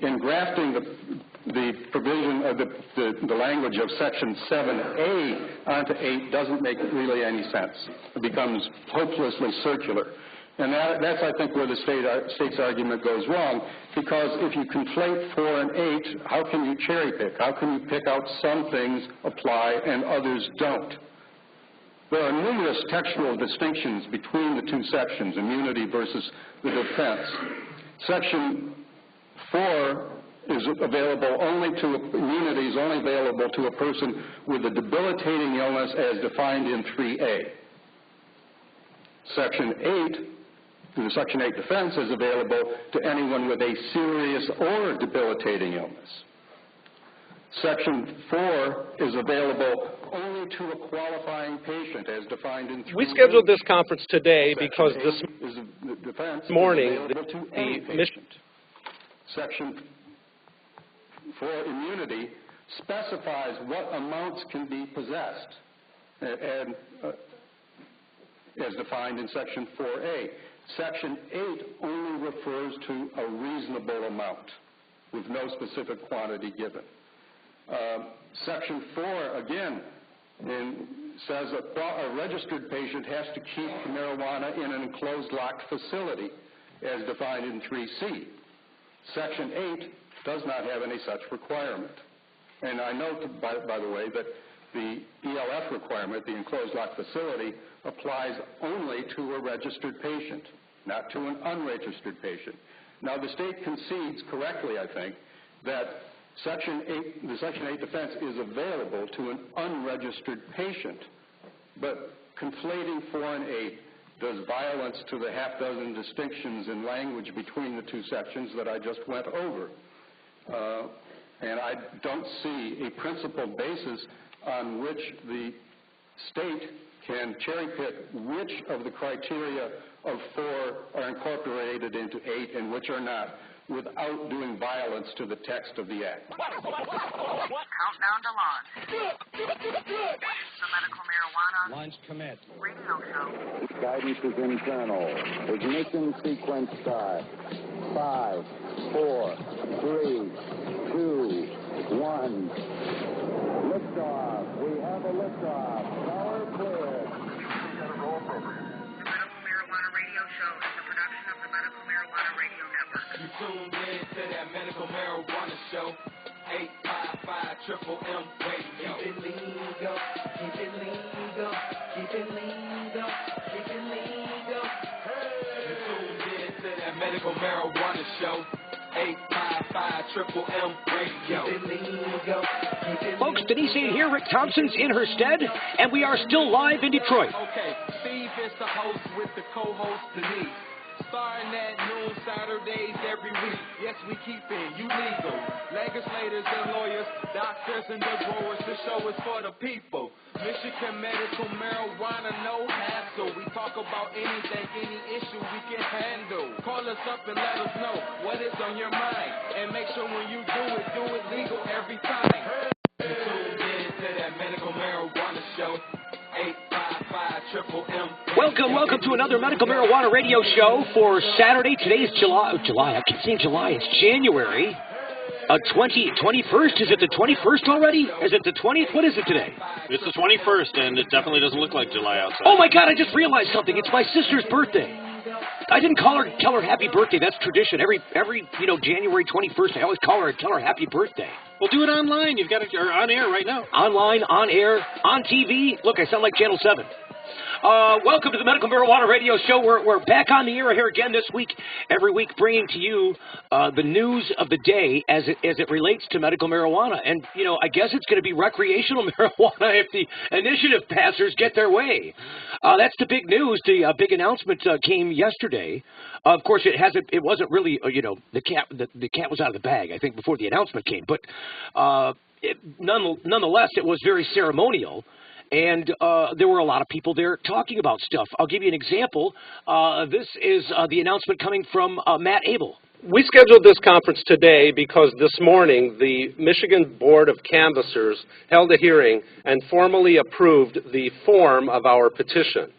In grafting the provision of the language of Section 7A onto 8 doesn't make really any sense. It becomes hopelessly circular. And that's, I think, where the state's argument goes wrong, because if you conflate 4 and 8, how can you cherry pick? How can you pick out some things apply and others don't? There are numerous textual distinctions between the two sections, immunity versus the defense. Section 4 is available only to, immunity is only available to a person with a debilitating illness as defined in 3A. Section 8, the Section 8 defense is available to anyone with a serious or debilitating illness. Section 4 is available only to a qualifying patient as defined in 3A. We scheduled this conference today because this morning the patient. Section 4 immunity specifies what amounts can be possessed and as defined in Section 4A. Section 8 only refers to a reasonable amount with no specific quantity given. Section 4, again, says a registered patient has to keep marijuana in an enclosed locked facility as defined in 3C. Section 8 does not have any such requirement. And I note, by the way, that the ELF requirement, the enclosed locked facility, applies only to a registered patient, not to an unregistered patient. Now, the state concedes correctly, I think, that the Section 8 defense is available to an unregistered patient, but conflating 4 and 8 does violence to the half-dozen distinctions in language between the two sections that I just went over. And I don't see a principled basis on which the state can cherry-pick which of the criteria of 4 are incorporated into 8 and which are not, without doing violence to the text of the Act. Countdown to launch. The medical marijuana. Launch commit. Radio show. Guidance is internal. Ignition sequence start. 5, 4, 3, 2, 1. Liftoff. We have a liftoff. Power clear. The Medical Marijuana Radio Show is a production of the Medical Marijuana Radio Network. You tuned in to that Medical Marijuana Show. 855-MMM Radio. Keep it legal. Keep it legal. Keep it legal. Keep it legal. Hey. You tuned in to that Medical Marijuana Show. 855-MMM Radio. Keep it legal. Folks, Denise ain't here. Rick Thonpson's in her stead, and we are still live in Detroit. Okay, Steve is the host with the co-host Denise. Starting at noon Saturdays every week. Yes, we keep it you legal. Legislators and lawyers, doctors and the growers. The show is for the people. Michigan medical marijuana, no hassle. We talk about anything, any issue we can handle. Call us up and let us know what is on your mind. And make sure when you do it legal every time. You tuned in to that medical marijuana show. 855-MMM. Welcome to another Medical Marijuana Radio Show for Saturday. Today is July. I keep saying July. It's January 21st. Is it the 21st already? Is it the 20th? What is it today? It's the 21st, and it definitely doesn't look like July outside. Oh, my God, I just realized something. It's my sister's birthday. I didn't tell her happy birthday. That's tradition. Every January 21st, I always call her and tell her happy birthday. Well, do it online. You've got it on air right now. Online, on air, on TV. Look, I sound like Channel 7. Welcome to the Medical Marijuana Radio Show. We're back on the air here again this week, every week, bringing to you the news of the day as it relates to medical marijuana. And, I guess it's going to be recreational marijuana if the initiative passers get their way. That's the big news. The big announcement came yesterday. Of course, it wasn't really, the cat was out of the bag, I think, before the announcement came. But nonetheless, it was very ceremonial. And there were a lot of people there talking about stuff. I'll give you an example. This is the announcement coming from Matt Abel. We scheduled this conference today because this morning the Michigan Board of Canvassers held a hearing and formally approved the form of our petition.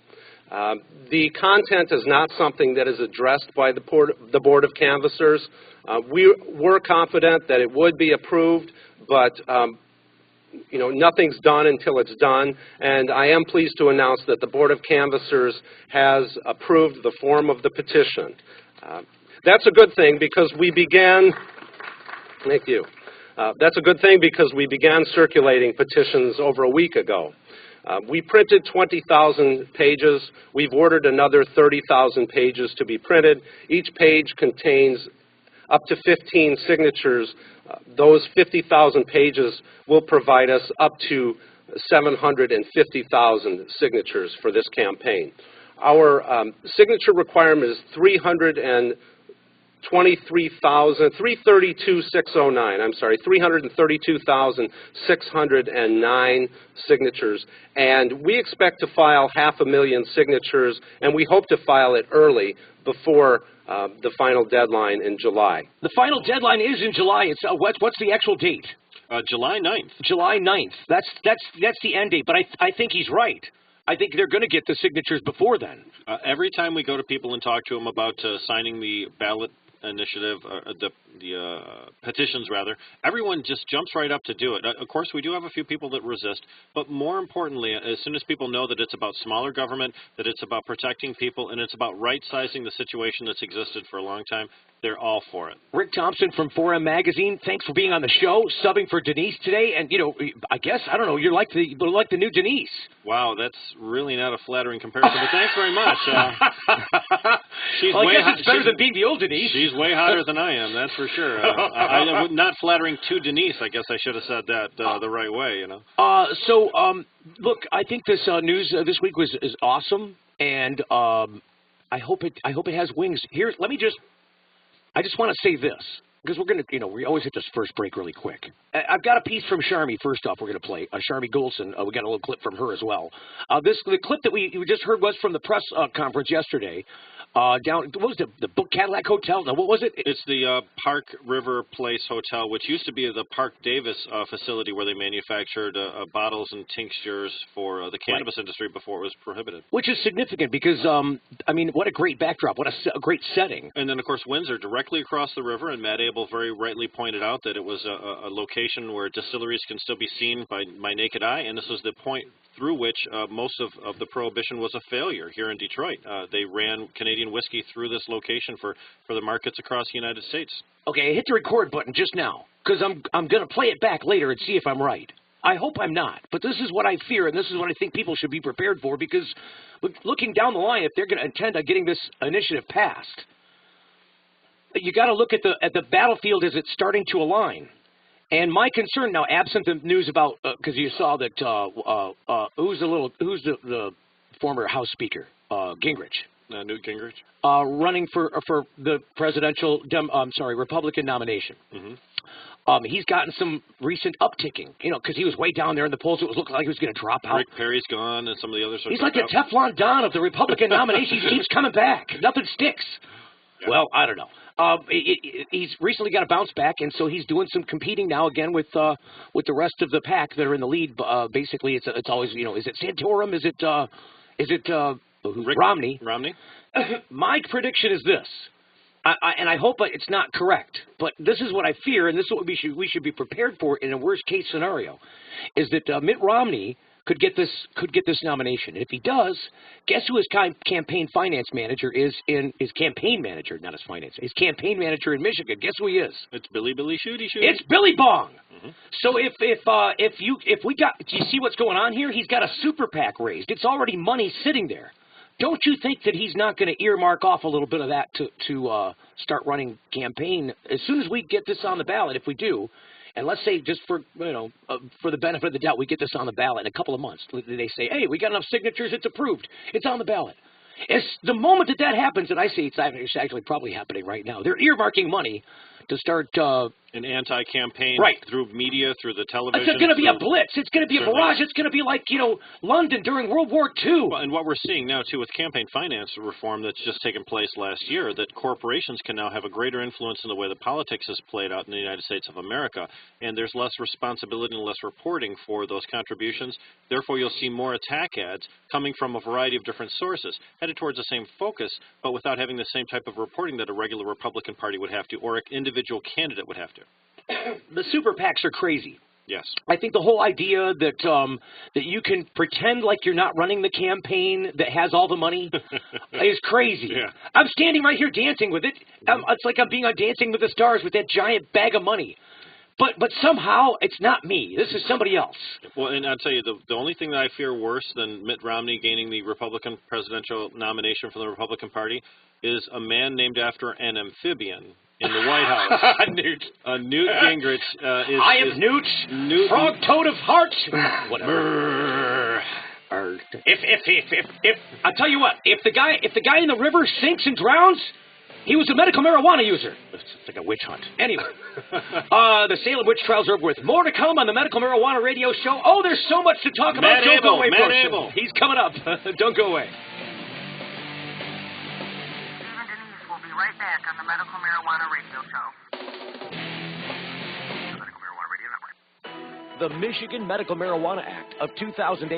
The content is not something that is addressed by the Board of Canvassers. We were confident that it would be approved, but nothing's done until it's done, and I am pleased to announce that the Board of Canvassers has approved the form of the petition. That's a good thing because we began, thank you, that's a good thing because we began circulating petitions over a week ago. We printed 20,000 pages. We've ordered another 30,000 pages to be printed. Each page contains up to 15 signatures. Those 50,000 pages will provide us up to 750,000 signatures for this campaign. Our signature requirement is 332,609 signatures, and we expect to file 500,000 signatures, and we hope to file it early before the final deadline in July. The final deadline is in July. It's what's the actual date? July 9th. July 9th. That's the end date. But I think he's right. I think they're going to get the signatures before then. Every time we go to people and talk to them about signing the ballot initiative, the petitions rather, everyone just jumps right up to do it. Of course, we do have a few people that resist, but more importantly, as soon as people know that it's about smaller government, that it's about protecting people, and it's about right-sizing the situation that's existed for a long time, they're all for it. Rick Thonpson from 4M Magazine, thanks for being on the show, subbing for Denise today, and, I guess, I don't know, you're like the new Denise. Wow, that's really not a flattering comparison, but thanks very much. I guess it's better than being the old Denise. She's way hotter than I am, that's for sure. Not flattering to Denise, I guess I should have said that the right way, Look, I think this news this week is awesome, and I hope it has wings. Here, I just want to say this, because we're going to, we always hit this first break really quick. I've got a piece from Sharmi, first off, we're going to play. Sharmi Goldson, we got a little clip from her as well. The clip that we just heard was from the press conference yesterday. Down, what was the Cadillac Hotel? No, what was it? It's the Park River Place Hotel, which used to be the Park Davis facility where they manufactured bottles and tinctures for the cannabis industry before it was prohibited. Which is significant because, what a great backdrop, what a great setting. And then, of course, Windsor, directly across the river, and Matt Abel very rightly pointed out that it was a location where distilleries can still be seen by naked eye, and this was the point through which most of the prohibition was a failure here in Detroit. They ran Canadian whiskey through this location for the markets across the United States. Okay, I hit the record button just now because I'm going to play it back later and see if I'm right. I hope I'm not, but this is what I fear, and this is what I think people should be prepared for, because looking down the line, if they're going to intend on getting this initiative passed, you got to look at the battlefield as it's starting to align. And my concern now, absent the news about, because you saw that who's the former House Speaker, Gingrich. Newt Gingrich, running for the presidential Republican nomination. Mm-hmm. He's gotten some recent upticking, because he was way down there in the polls. It was looking like he was going to drop out. Rick Perry's gone, and some of the others. He's like the Teflon Don of the Republican nomination. He keeps coming back. Nothing sticks. Yeah. Well, I don't know. He's recently got a bounce back, and so he's doing some competing now again with the rest of the pack that are in the lead. Basically, it's always is it Santorum? Is it Romney? Romney. My prediction is this, and I hope it's not correct, but this is what I fear, and this is what we should be prepared for in a worst case scenario, is that Mitt Romney could get this nomination. And if he does, guess who his campaign finance manager is his campaign manager, not his finance, his campaign manager in Michigan. Guess who he is? It's Billy Shooty. It's Billy Bong. Mm-hmm. So if we got, do you see what's going on here? He's got a super PAC raised. It's already money sitting there. Don't you think that he's not going to earmark off a little bit of that to start running campaign as soon as we get this on the ballot? If we do. And let's say, just for the benefit of the doubt, we get this on the ballot in a couple of months. They say, hey, we got enough signatures, it's approved, it's on the ballot. It's the moment that happens, and I say it's actually probably happening right now. They're earmarking money to start an anti-campaign Right. through media, through the television. It's going to be a blitz. It's going to be a Certainly. barrage. It's going to be like, London during World War II. Well, and what we're seeing now, too, with campaign finance reform that's just taken place last year, that corporations can now have a greater influence in the way that politics is played out in the United States of America, and there's less responsibility and less reporting for those contributions. Therefore, you'll see more attack ads coming from a variety of different sources, headed towards the same focus, but without having the same type of reporting that a regular Republican Party would have to, or an individual candidate would have to. The super PACs are crazy. Yes. I think the whole idea that that you can pretend like you're not running the campaign that has all the money is crazy. Yeah. I'm standing right here dancing with it. It's like I'm being on Dancing with the Stars with that giant bag of money. But somehow it's not me. This is somebody else. Well, and I'll tell you, the only thing that I fear worse than Mitt Romney gaining the Republican presidential nomination from the Republican Party is a man named after an amphibian in the White House. Newt. Newt Gingrich I am Newt. Frog toad of heart. Whatever. If I tell you what, if the guy in the river sinks and drowns, he was a medical marijuana user. It's like a witch hunt. Anyway, the Salem witch trials are over with. More to come on the Medical Marijuana Radio Show. Oh, there's so much to talk about. Don't go away, Abel. He's coming up. Don't go away. Steve and Denise will be right back on the Medical Marijuana Radio Show. Medical Marijuana Radio Network. The Michigan Medical Marijuana Act of 2008.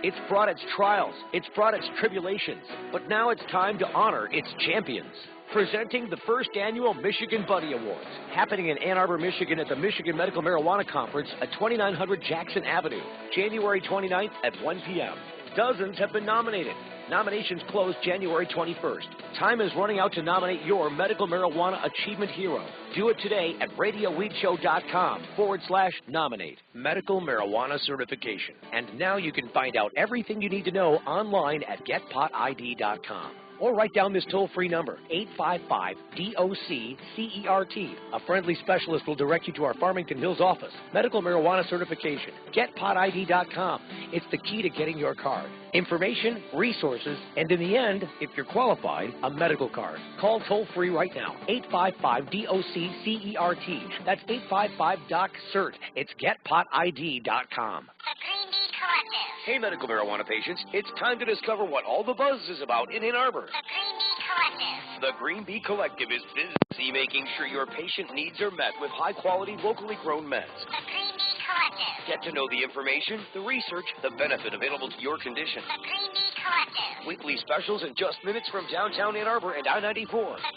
It's brought its trials, it's brought its tribulations, but now it's time to honor its champions. Presenting the first annual Michigan Buddy Awards, happening in Ann Arbor, Michigan at the Michigan Medical Marijuana Conference at 2900 Jackson Avenue, January 29th at 1 p.m. Dozens have been nominated. Nominations close January 21st. Time is running out to nominate your Medical Marijuana Achievement Hero. Do it today at radioweedshow.com/nominate. Medical Marijuana Certification. And now you can find out everything you need to know online at getpotid.com. Or write down this toll-free number, 855-DOC-CERT. A friendly specialist will direct you to our Farmington Hills office. Medical Marijuana Certification. GetPotID.com. It's the key to getting your card. Information, resources, and in the end, if you're qualified, a medical card. Call toll-free right now, 855-DOC-CERT. That's 855-DOC-CERT. It's GetPotID.com. The Green Bee Collective. Hey, medical marijuana patients, it's time to discover what all the buzz is about in Ann Arbor. The Green Bee Collective. The Green Bee Collective is busy making sure your patient needs are met with high-quality, locally grown meds. The Green Bee Collective. Get to know the information, the research, the benefit available to your condition. The Green Bee Collective. Weekly specials in just minutes from downtown Ann Arbor and I-94. The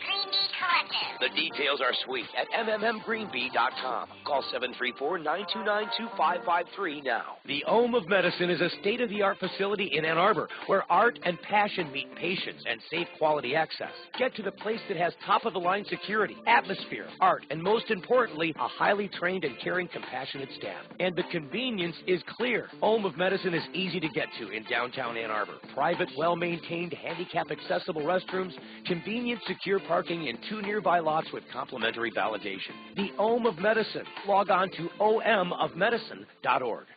Green Bee Collective. The details are sweet at mmmgreenbee.com. Call 734-929-2553 now. The Ohm of Medicine is a state-of-the-art facility in Ann Arbor where art and passion meet patience and safe quality access. Get to the place that has top-of-the-line security, atmosphere, art, and most importantly, a highly trained and caring, compassionate staff. And the convenience is clear. Ohm of Medicine is easy to get to in downtown Ann Arbor. Private, well-maintained, handicap-accessible restrooms, convenient, secure parking in 2 nearby lots with complimentary validation. The Ohm of Medicine. Log on to omofmedicine.org.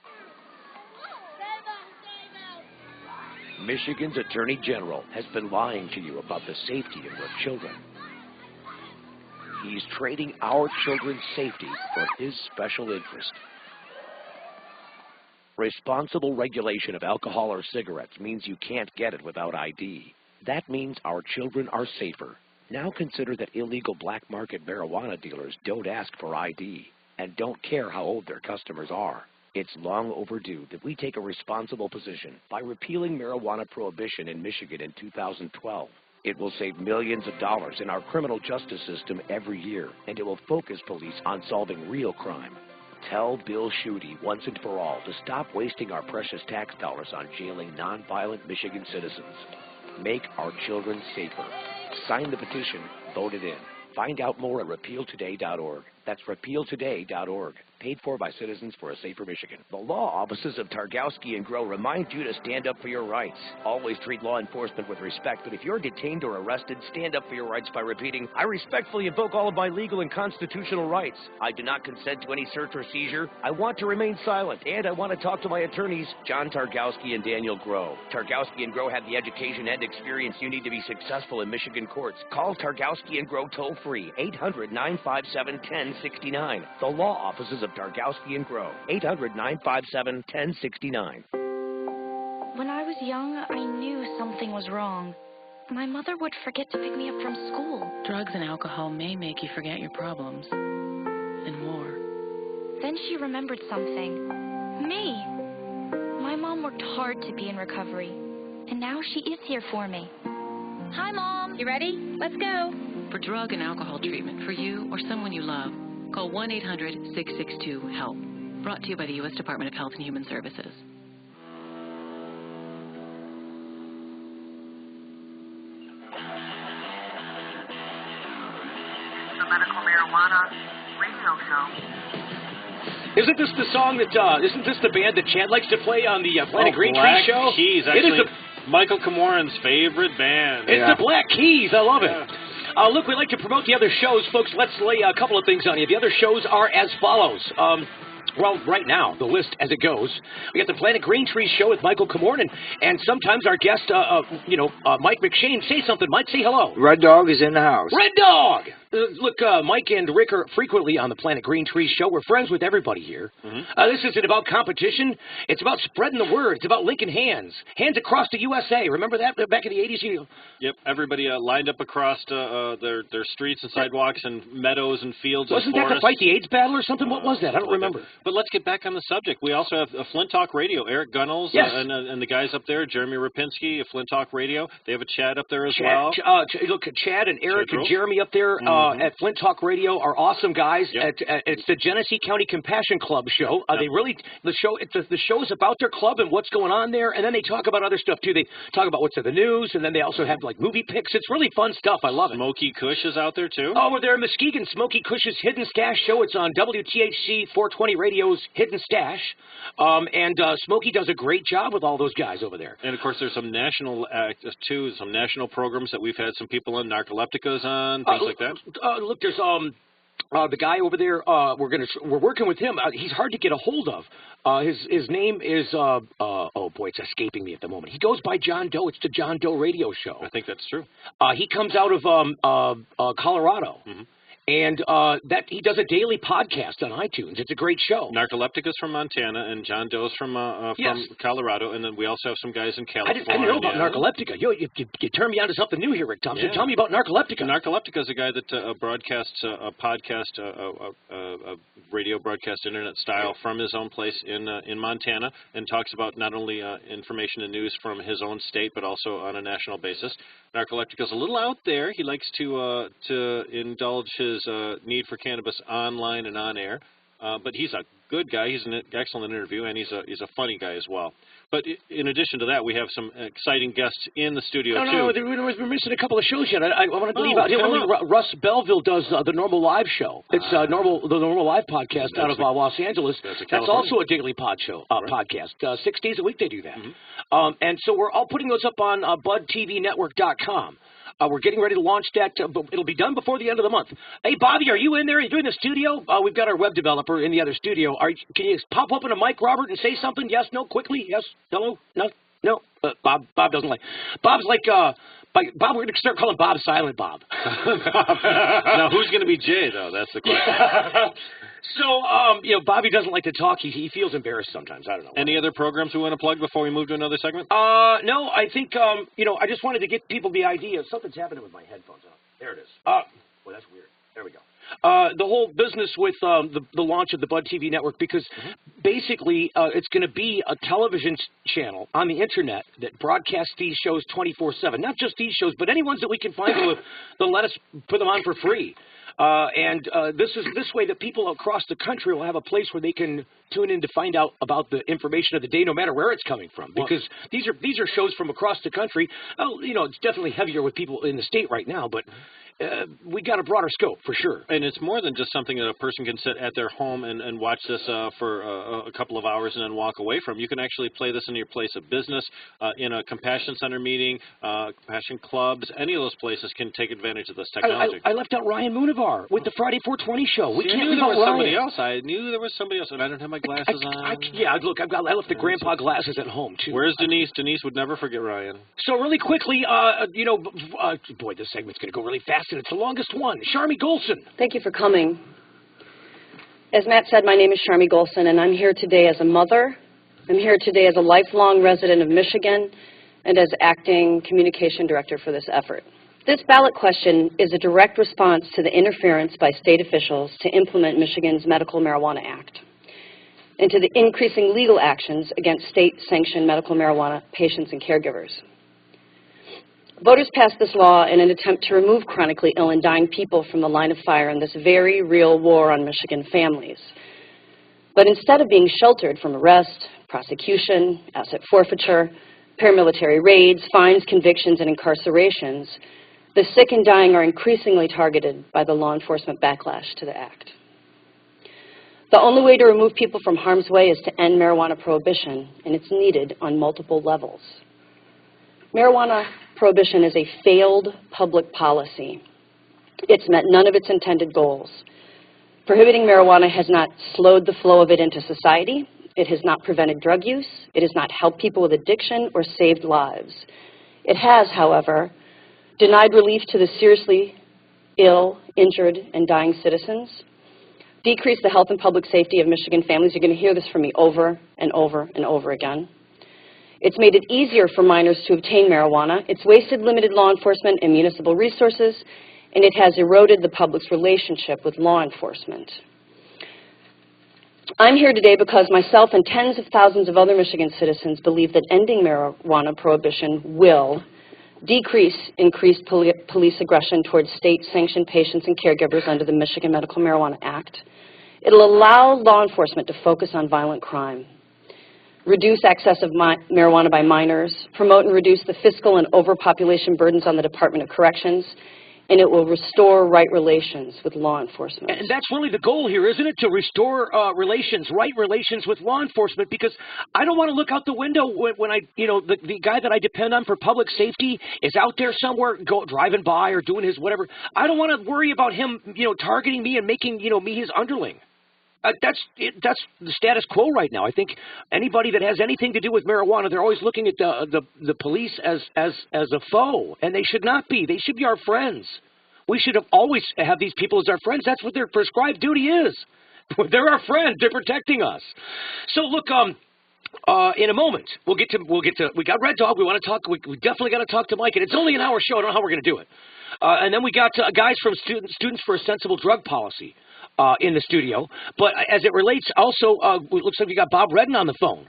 Michigan's Attorney General has been lying to you about the safety of your children. He's trading our children's safety for his special interest. Responsible regulation of alcohol or cigarettes means you can't get it without ID. That means our children are safer. Now consider that illegal black market marijuana dealers don't ask for ID and don't care how old their customers are. It's long overdue that we take a responsible position by repealing marijuana prohibition in Michigan in 2012. It will save millions of dollars in our criminal justice system every year, and it will focus police on solving real crime. Tell Bill Schuette once and for all to stop wasting our precious tax dollars on jailing nonviolent Michigan citizens. Make our children safer. Sign the petition, vote it in. Find out more at repealtoday.org. That's repealtoday.org. Paid for by Citizens for a Safer Michigan. The law offices of Targowski and Grow remind you to stand up for your rights. Always treat law enforcement with respect, but if you're detained or arrested, stand up for your rights by repeating, I respectfully invoke all of my legal and constitutional rights. I do not consent to any search or seizure. I want to remain silent, and I want to talk to my attorneys, John Targowski and Daniel Grow. Targowski and Grow have the education and experience you need to be successful in Michigan courts. Call Targowski and Grow toll-free free. 800-957-1069. The law offices of Dargowski and Grow. 800-957-1069. When I was young, I knew something was wrong. My mother would forget to pick me up from school. Drugs and alcohol may make you forget your problems. And more. Then she remembered something. Me. My mom worked hard to be in recovery. And now she is here for me. Hi, Mom. You ready? Let's go. For drug and alcohol treatment for you or someone you love, call 1-800-662-HELP. Brought to you by the U.S. Department of Health and Human Services. The Medical Marijuana Radio Show. Isn't this the song that, isn't this the band that Chad likes to play on the Planet Green Tree Black show? Keys, actually, Michael Camoran's favorite band. It's the Black Keys. I love it. Look, we like to promote the other shows. Folks, let's lay a couple of things on you. The other shows are as follows. Well, right now, the list as it goes, we got the Planet Green Tree show with Michael Camoran, and sometimes our guest, Mike Mcshane. Say something, Mike. Say hello. Reddog is in the house. Red Dog! Look, Mike and Rick are frequently on the Planet Green Tree show. We're friends with everybody here. This isn't about competition. It's about spreading the word. It's about linking hands. Hands across the USA. Remember that back in the 80s? Yep, everybody lined up across their streets and sidewalks and meadows and fields. Wasn't and that to fight the AIDS battle or something? What was that? I don't remember. But let's get back on the subject. We also have Flint Talk Radio. Eric Gunnels and the guys up there, Jeremy Rapinski, Flint Talk Radio. They have a Chad up there as well. Look, Chad and Eric and Jeremy up there at Flint Talk Radio are awesome guys. Yep. It's the Genesee County Compassion Club show. They really the show is about their club and what's going on there, and then they talk about other stuff too. They talk about what's in the news, and then they also have like movie picks. It's really fun stuff. I love it. Smokey Kush is out there too. Oh, we're there in Muskegon. Smokey Cush's Hidden Stash show. It's on WTHC 420 Radio's Hidden Stash, and Smokey does a great job with all those guys over there. And of course, there's some national some national programs that we've had some people on. Narcoleptica's on, things like that. Look, there's the guy over there. We're working with him. He's hard to get a hold of. His name is oh boy, it's escaping me at the moment. He goes by John Doe. It's the John Doe Radio Show. I think that's true. He comes out of Colorado. And he does a daily podcast on iTunes. It's a great show. Narcoleptica's from Montana, and John Doe's from Colorado, and then we also have some guys in California. I didn't know about Narcoleptica. You turned me on to something new here, Rick Thonpson. Yeah. Tell me about Narcoleptica. Narcoleptica's a guy that broadcasts a podcast, a radio broadcast internet style from his own place in Montana, and talks about not only information and news from his own state, but also on a national basis. Narcoleptica's a little out there. He likes to indulge his need for cannabis online and on air, but he's a good guy. He's an excellent interview, and he's a funny guy as well. But in addition to that, we have some exciting guests in the studio too. No, we're missing a couple of shows yet. I want to leave out. Russ Belville does the Normal Live show. It's the Normal Live podcast out of Los Angeles. That's also a daily podcast. 6 days a week they do that. And so we're all putting those up on BudTVNetwork.com. We're getting ready to launch that, but it'll be done before the end of the month. Hey, Bobby, are you in there? Are you in the studio? We've got our web developer in the other studio. Can you pop open a mic, Robert, and say something? Yes, no, quickly? Yes, hello, no, no. Bob doesn't like. Bob's like, Bob, we're going to start calling Bob Silent Bob. Now, who's going to be Jay, though? That's the question. So, Bobby doesn't like to talk. He feels embarrassed sometimes. I don't know. Any other programs we want to plug before we move to another segment? No, I think, I just wanted to get people the idea. Something's happening with my headphones on. There it is. Well, that's weird. There we go. The whole business with the launch of the Bud TV network, because basically it's going to be a television channel on the internet that broadcasts these shows 24/7. Not just these shows, but any ones that we can find that'll let us put them on for free. This way that people across the country will have a place where they can tune in to find out about the information of the day, no matter where it's coming from. Because these are shows from across the country. It's definitely heavier with people in the state right now, but we got a broader scope for sure. And it's more than just something that a person can sit at their home and watch this for a couple of hours and then walk away from. You can actually play this in your place of business, in a compassion center meeting, compassion clubs. Any of those places can take advantage of this technology. I left out Ryan Moonivar. are with the Friday 420 show. We can't I knew leave there out was somebody Ryan. else. I knew there was somebody else, and I don't have my glasses on. Yeah, look, I left the grandpa glasses at home, too. Where's Denise? Denise would never forget Ryan. So really quickly, boy, this segment's going to go really fast, and it's the longest one. Sharmi Golson. Thank you for coming. As Matt said, my name is Sharmi Golson, and I'm here today as a mother. I'm here today as a lifelong resident of Michigan and as acting communication director for this effort. This ballot question is a direct response to the interference by state officials to implement Michigan's Medical Marijuana Act and to the increasing legal actions against state-sanctioned medical marijuana patients and caregivers. Voters passed this law in an attempt to remove chronically ill and dying people from the line of fire in this very real war on Michigan families. But instead of being sheltered from arrest, prosecution, asset forfeiture, paramilitary raids, fines, convictions, and incarcerations, the sick and dying are increasingly targeted by the law enforcement backlash to the act. The only way to remove people from harm's way is to end marijuana prohibition, and it's needed on multiple levels. Marijuana prohibition is a failed public policy. It's met none of its intended goals. Prohibiting marijuana has not slowed the flow of it into society. It has not prevented drug use. It has not helped people with addiction or saved lives. It has, however, denied relief to the seriously ill, injured, and dying citizens, decreased the health and public safety of Michigan families. You're going to hear this from me over and over and over again. It's made it easier for minors to obtain marijuana. It's wasted limited law enforcement and municipal resources, and it has eroded the public's relationship with law enforcement. I'm here today because myself and tens of thousands of other Michigan citizens believe that ending marijuana prohibition will decrease increased police aggression towards state-sanctioned patients and caregivers under the Michigan Medical Marijuana Act. It'll allow law enforcement to focus on violent crime, reduce access of marijuana by minors, promote and reduce the fiscal and overpopulation burdens on the Department of Corrections, and it will restore right relations with law enforcement. And that's really the goal here, isn't it? To restore right relations with law enforcement, because I don't want to look out the window when the guy that I depend on for public safety is out there somewhere driving by or doing his whatever. I don't want to worry about him, targeting me and making, me his underling. That's the status quo right now. I think anybody that has anything to do with marijuana, they're always looking at the police as a foe, and they should not be. They should be our friends. We should always have these people as our friends. That's what their prescribed duty is. They're our friends. They're protecting us. So look, in a moment we got Reddog. We want to talk. We definitely got to talk to Mike, and it's only an hour show. I don't know how we're going to do it. And then we got guys from Students for a Sensible Drug Policy in the studio. But as it relates, also, it looks like we got Bob Redden on the phone.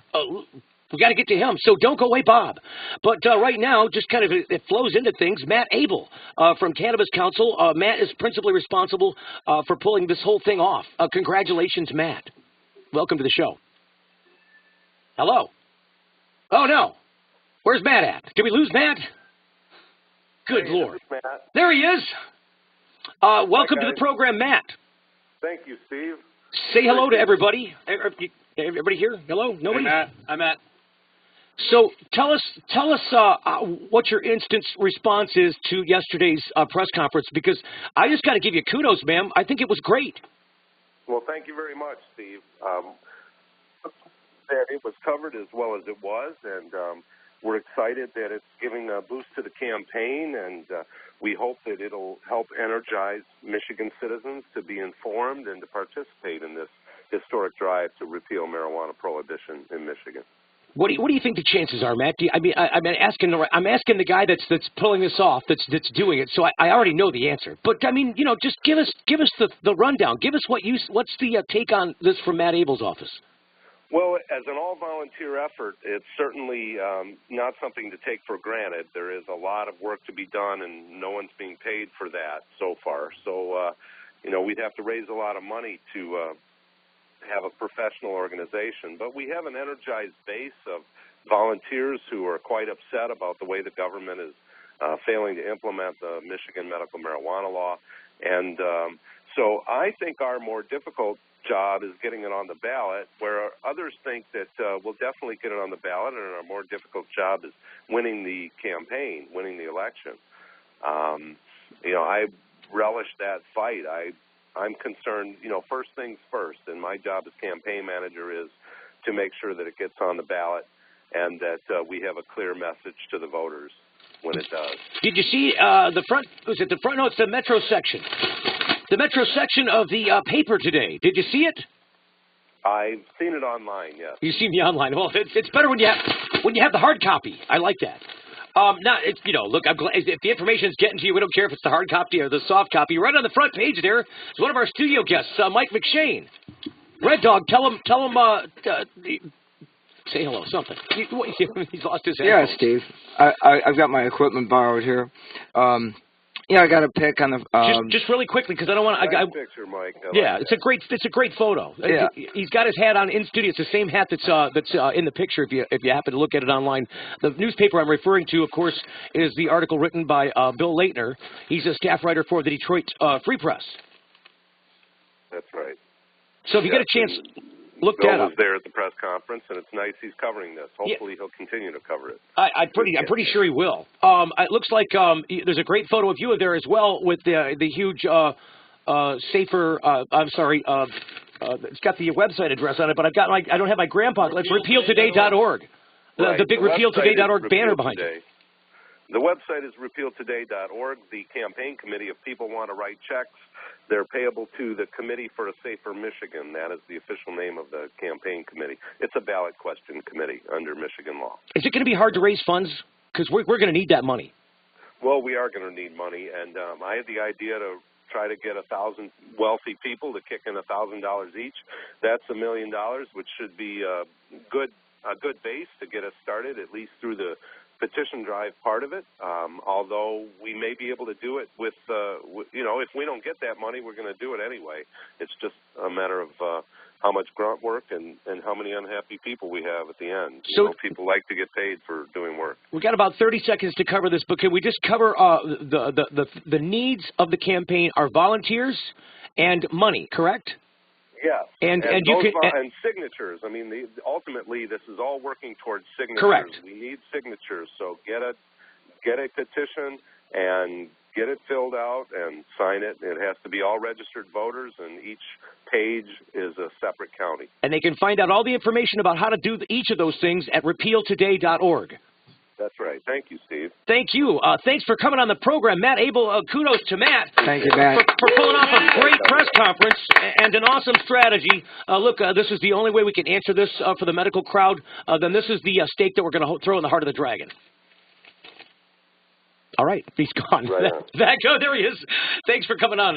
We got to get to him, so don't go away, Bob. But right now, just kind of it flows into things. Matt Abel from Cannabis Council. Matt is principally responsible for pulling this whole thing off. Congratulations, Matt. Welcome to the show. Hello. Oh, no. Where's Matt at? Did we lose Matt? Good Lord. Matt. There he is. Welcome to the program, Matt. Thank you, Steve. Say hello to everybody. Everybody here? Hello? Nobody? Hey, Matt. I'm Matt. So tell us what your instant response is to yesterday's press conference, because I just got to give you kudos, ma'am. I think it was great. Well, thank you very much, Steve. That it was covered as well as it was, and we're excited that it's giving a boost to the campaign, and we hope that it'll help energize Michigan citizens to be informed and to participate in this historic drive to repeal marijuana prohibition in Michigan. What do you think the chances are, Matt? I'm asking the guy that's pulling this off, that's doing it. So I already know the answer. But just give us the rundown. Give us what's the take on this from Matt Abel's office. Well, as an all-volunteer effort, it's certainly not something to take for granted. There is a lot of work to be done, and no one's being paid for that so far. So, we'd have to raise a lot of money to have a professional organization. But we have an energized base of volunteers who are quite upset about the way the government is failing to implement the Michigan medical marijuana law. And so I think our more difficult job is getting it on the ballot, where others think that we'll definitely get it on the ballot, and our more difficult job is winning the campaign, winning the election. I relish that fight. I'm concerned, first things first, and my job as campaign manager is to make sure that it gets on the ballot and that we have a clear message to the voters when it does. Did you see the front? Was it the front? No, it's the Metro section. The Metro section of the paper today. Did you see it? I've seen it online, yes. You've seen the online. Well, it's better when you have the hard copy. I like that. Look, I'm glad if the information's getting to you, we don't care if it's the hard copy or the soft copy. Right on the front page there is one of our studio guests, Mike Mcshane. Reddog, tell him, say hello, something. He's lost his headphones. Yeah, Steve. I've got my equipment borrowed here. I got a pic on the. Just really quickly, because I don't want to. Nice picture, Mike. It's a great photo. Yeah. He's got his hat on in studio. It's the same hat that's in the picture. If you happen to look at it online, the newspaper I'm referring to, of course, is the article written by Bill Leitner. He's a staff writer for the Detroit Free Press. That's right. So if you get a chance, look Bill that up. was there at the press conference, and it's nice he's covering this. Hopefully he'll continue to cover it. I'm pretty sure he will. It looks like there's a great photo of you there as well with the huge safer. It's got the website address on it, but I don't have my grandpa. It's repealtoday.org. The big repealtoday.org banner behind it. The website is repealtoday.org. The campaign committee, if people want to write checks, they're payable to the Committee for a Safer Michigan. That is the official name of the campaign committee. It's a ballot question committee under Michigan law. Is it going to be hard to raise funds? Because we're going to need that money. Well, we are going to need money, and I had the idea to try to get 1,000 wealthy people to kick in $1,000 each. That's $1 million, which should be a good base to get us started, at least through the petition drive part of it, although we may be able to do it with, if we don't get that money, we're going to do it anyway. It's just a matter of how much grunt work and how many unhappy people we have at the end. So people like to get paid for doing work. We've got about 30 seconds to cover this, but can we just cover the needs of the campaign are volunteers and money, correct? Yes, and signatures. I mean, ultimately, this is all working towards signatures. Correct. We need signatures, so get a petition and get it filled out and sign it. It has to be all registered voters, and each page is a separate county. And they can find out all the information about how to do each of those things at repealtoday.org. That's right. Thank you, Steve. Thank you. Thanks for coming on the program, Matt Abel. Kudos to Matt. Thank you, Matt. For pulling off a great press conference and an awesome strategy. Look, this is the only way we can answer this for the medical crowd. Then this is the stake that we're going to throw in the heart of the dragon. All right, he's gone. Right on. There he is. Thanks for coming on,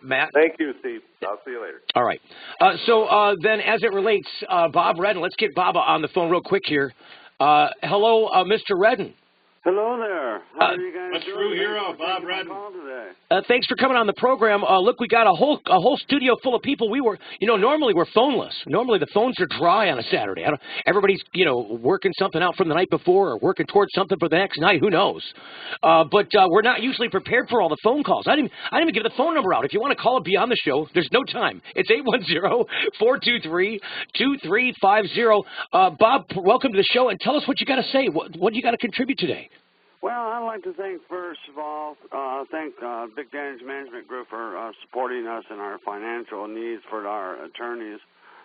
Matt. Thank you, Steve. I'll see you later. All right. Then as it relates, Bob Redden, let's get Bob on the phone real quick here. Hello, Mr. Redden. Hello there. How are you guys doing? True hero, Bob Redden. Thanks for coming on the program. Look, we got a whole studio full of people. We were, normally we're phoneless. Normally the phones are dry on a Saturday. Everybody's, working something out from the night before or working towards something for the next night. Who knows? But we're not usually prepared for all the phone calls. I didn't even give the phone number out. If you want to call it beyond the show, there's no time. It's 810-423-2350. Bob, welcome to the show, and tell us what you got to say. What you got to contribute today? Well, I'd like to thank, first of all, Big Advantage Management Group for supporting us in our financial needs for our attorneys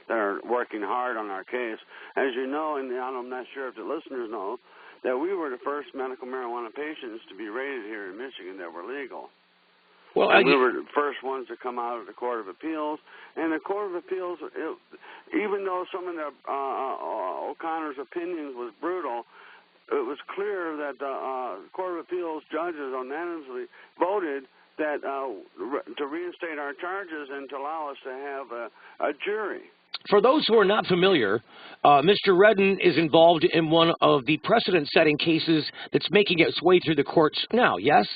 that are working hard on our case. As you know, and I'm not sure if the listeners know, that we were the first medical marijuana patients to be rated here in Michigan that were legal. Well, we were the first ones to come out of the Court of Appeals. And the Court of Appeals, even though some of O'Connor's opinions was brutal, it was clear that the Court of Appeals judges unanimously voted that to reinstate our charges and to allow us to have a jury. For those who are not familiar, Mr. Redden is involved in one of the precedent-setting cases that's making its way through the courts now, yes?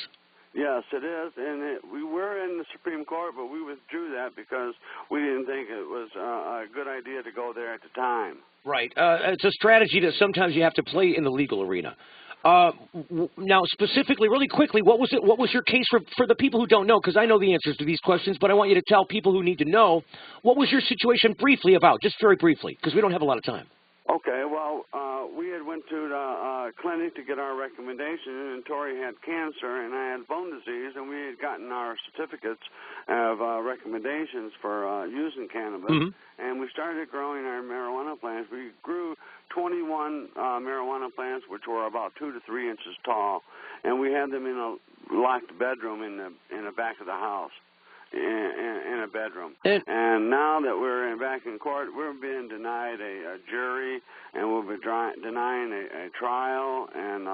Yes, it is, and we were in the Supreme Court, but we withdrew that because we didn't think it was a good idea to go there at the time. Right. It's a strategy that sometimes you have to play in the legal arena. Now, specifically, really quickly, what was your case for the people who don't know? Because I know the answers to these questions, but I want you to tell people who need to know, what was your situation briefly about, just very briefly, because we don't have a lot of time. Okay, well, we had went to the clinic to get our recommendation, and Tori had cancer, and I had bone disease, and we had gotten our certificates of recommendations for using cannabis, and we started growing our marijuana plants. We grew 21 marijuana plants, which were about 2 to 3 inches tall, and we had them in a locked bedroom in the back of the house. In a bedroom. And now that we're back in court, we're being denied a jury, and we'll be denying a trial, and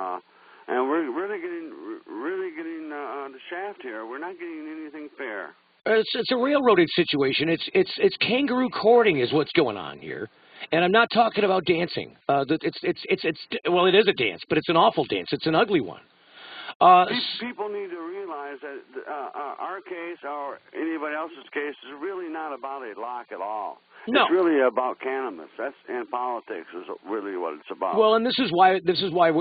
we're really getting the shaft here. We're not getting anything fair. It's a railroaded situation. It's kangaroo courting is what's going on here. And I'm not talking about dancing. Well, it is a dance, but it's an awful dance. It's an ugly one. People need to realize that our case or anybody else's case is really not about a lock at all. No. It's really about cannabis. And politics is really what it's about. Well, and this is why